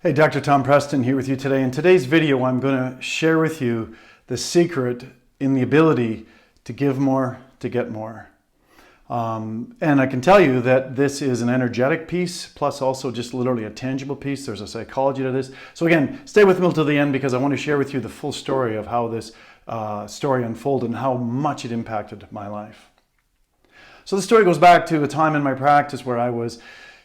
Hey, Dr. Tom Preston here with you today. In today's video, I'm going to share with you the secret in the ability to give more, to get more. And I can tell you that this is an energetic piece, plus also just literally a tangible piece. There's a psychology to this. So again, stay with me till the end because I want to share with you the full story of how this story unfolded and how much it impacted my life. So the story goes back to a time in my practice where I was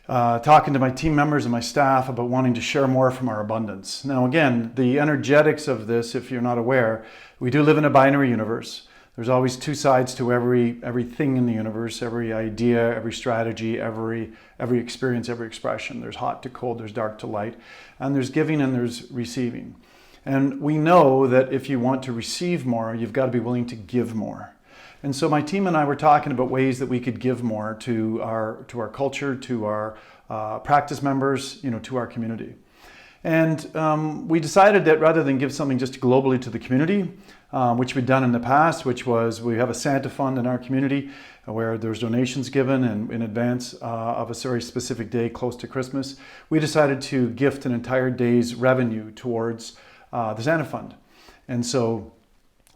talking to my team members and my staff about wanting to share more from our abundance. Now again, the energetics of this, if you're not aware, we do live in a binary universe. There's always two sides to everything in the universe, every idea, every strategy, every experience, every expression. There's hot to cold, there's dark to light, and there's giving and there's receiving. And we know that if you want to receive more, you've got to be willing to give more. And so my team and I were talking about ways that we could give more to our culture, to our practice members, to our community. And we decided that rather than give something just globally to the community, which we'd done in the past, which was we have a Santa fund in our community where there's donations given and in advance of a very specific day close to Christmas, we decided to gift an entire day's revenue towards the Santa fund. And so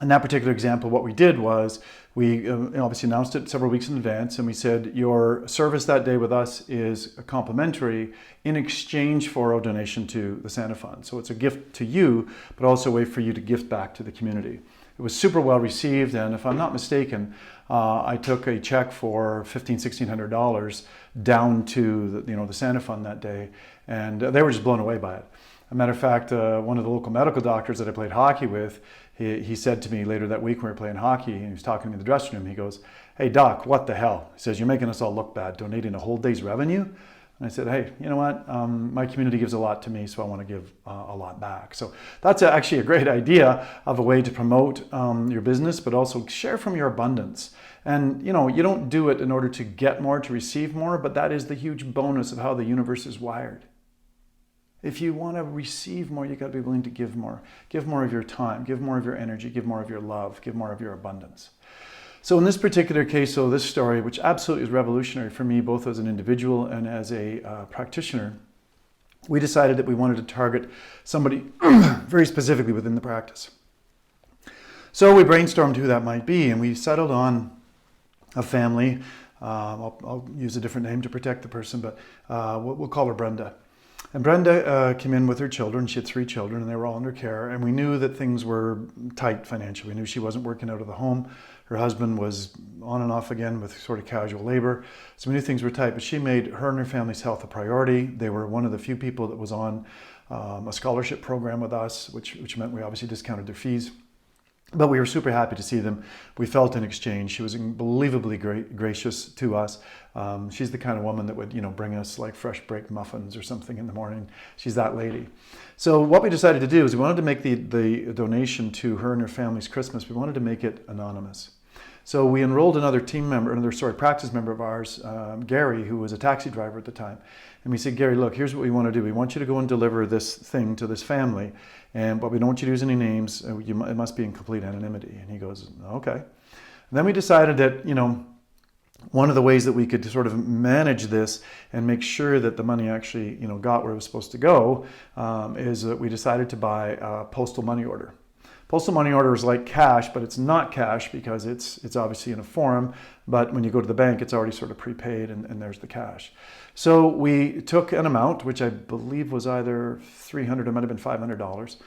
in that particular example, what we did was we obviously announced it several weeks in advance, and we said your service that day with us is complimentary in exchange for a donation to the Santa Fund. So it's a gift to you, but also a way for you to gift back to the community. It was super well received, and if I'm not mistaken, I took a check for $1,600 down to the Santa Fund that day, and they were just blown away by it. As a matter of fact, one of the local medical doctors that I played hockey with, he said to me later that week when we were playing hockey, and he was talking to me in the dressing room, he goes, "Hey doc, what the hell?" He says, "You're making us all look bad, donating a whole day's revenue." And I said, "Hey, you know what? My community gives a lot to me, so I want to give a lot back." So that's actually a great idea of a way to promote your business, but also share from your abundance. And you don't do it in order to get more, to receive more, but that is the huge bonus of how the universe is wired. If you want to receive more, you've got to be willing to give more. Give more of your time, give more of your energy, give more of your love, give more of your abundance. So in this particular case, this story, which absolutely is revolutionary for me, both as an individual and as a practitioner, we decided that we wanted to target somebody very specifically within the practice. So we brainstormed who that might be, and we settled on a family. I'll use a different name to protect the person, but we'll call her Brenda. And Brenda came in with her children. She had 3 children, and they were all under care. And we knew that things were tight financially. We knew she wasn't working out of the home. Her husband was on and off again with sort of casual labor. So we knew things were tight. But she made her and her family's health a priority. They were one of the few people that was on a scholarship program with us, which meant we obviously discounted their fees. But we were super happy to see them. We felt in exchange. She was unbelievably gracious to us. She's the kind of woman that would, bring us like fresh baked muffins or something in the morning. She's that lady. So what we decided to do is we wanted to make the donation to her and her family's Christmas. We wanted to make it anonymous. So we enrolled another practice member of ours, Gary, who was a taxi driver at the time. And we said, "Gary, look, here's what we want to do. We want you to go and deliver this thing to this family, but we don't want you to use any names. It must be in complete anonymity." And he goes, "Okay." And then we decided that, one of the ways that we could sort of manage this and make sure that the money actually, got where it was supposed to go, is that we decided to buy a postal money order. Postal money order is like cash, but it's not cash because it's obviously in a form, but when you go to the bank, it's already sort of prepaid and there's the cash. So we took an amount, which I believe was either $300, it might have been $500,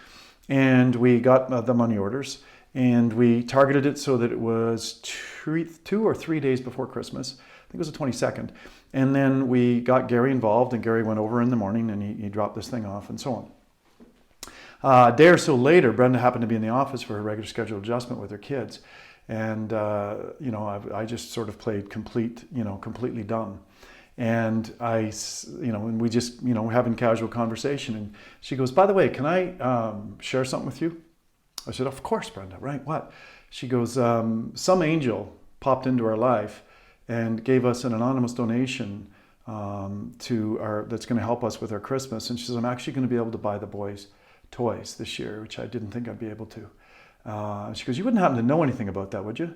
and we got the money orders, and we targeted it so that it was 2 or 3 days before Christmas. I think it was the 22nd. And then we got Gary involved, and Gary went over in the morning and he dropped this thing off and so on. A day or so later, Brenda happened to be in the office for her regular scheduled adjustment with her kids. And, I just sort of played completely dumb. And and we just, we're having casual conversation. And she goes, "By the way, can I share something with you?" I said, "Of course, Brenda, right? What?" She goes, "Some angel popped into our life and gave us an anonymous donation that's going to help us with our Christmas." And she says, "I'm actually going to be able to buy the boys toys this year," which I didn't think I'd be able to. She goes, "You wouldn't happen to know anything about that, would you?"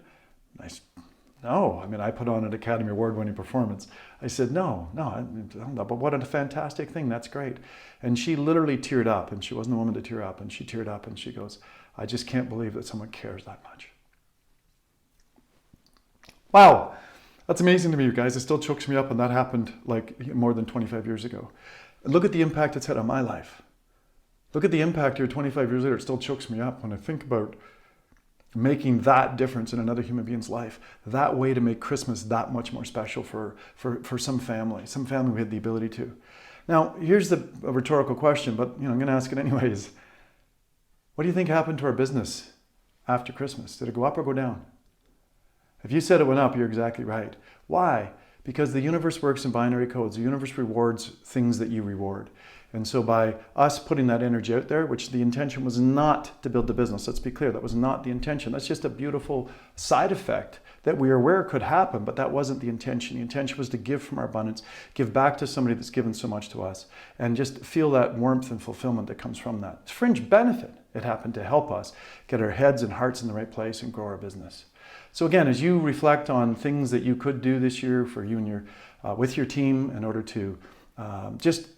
no. I mean, I put on an Academy Award-winning performance. I said, no, but what a fantastic thing. That's great. And she literally teared up, and she wasn't a woman to tear up, and she teared up and she goes, I just can't believe that someone cares that much. Wow. That's amazing to me, you guys. It still chokes me up, and that happened like more than 25 years ago. Look at the impact it's had on my life. Look at the impact here 25 years later. It still chokes me up when I think about making that difference in another human being's life. That way to make Christmas that much more special for some family. Some family we had the ability to. Now, here's a rhetorical question, but I'm going to ask it anyways. What do you think happened to our business after Christmas? Did it go up or go down? If you said it went up, you're exactly right. Why? Because the universe works in binary codes. The universe rewards things that you reward. And so by us putting that energy out there, which the intention was not to build the business, let's be clear, that was not the intention. That's just a beautiful side effect that we are aware could happen, but that wasn't the intention. The intention was to give from our abundance, give back to somebody that's given so much to us, and just feel that warmth and fulfillment that comes from that. It's fringe benefit. It happened to help us get our heads and hearts in the right place and grow our business. So again, as you reflect on things that you could do this year for you and your with your team in order to just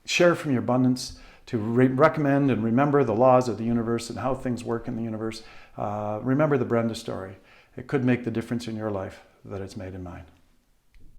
share from your abundance, to recommend and remember the laws of the universe and how things work in the universe, remember the Brenda story. It could make the difference in your life that it's made in mine.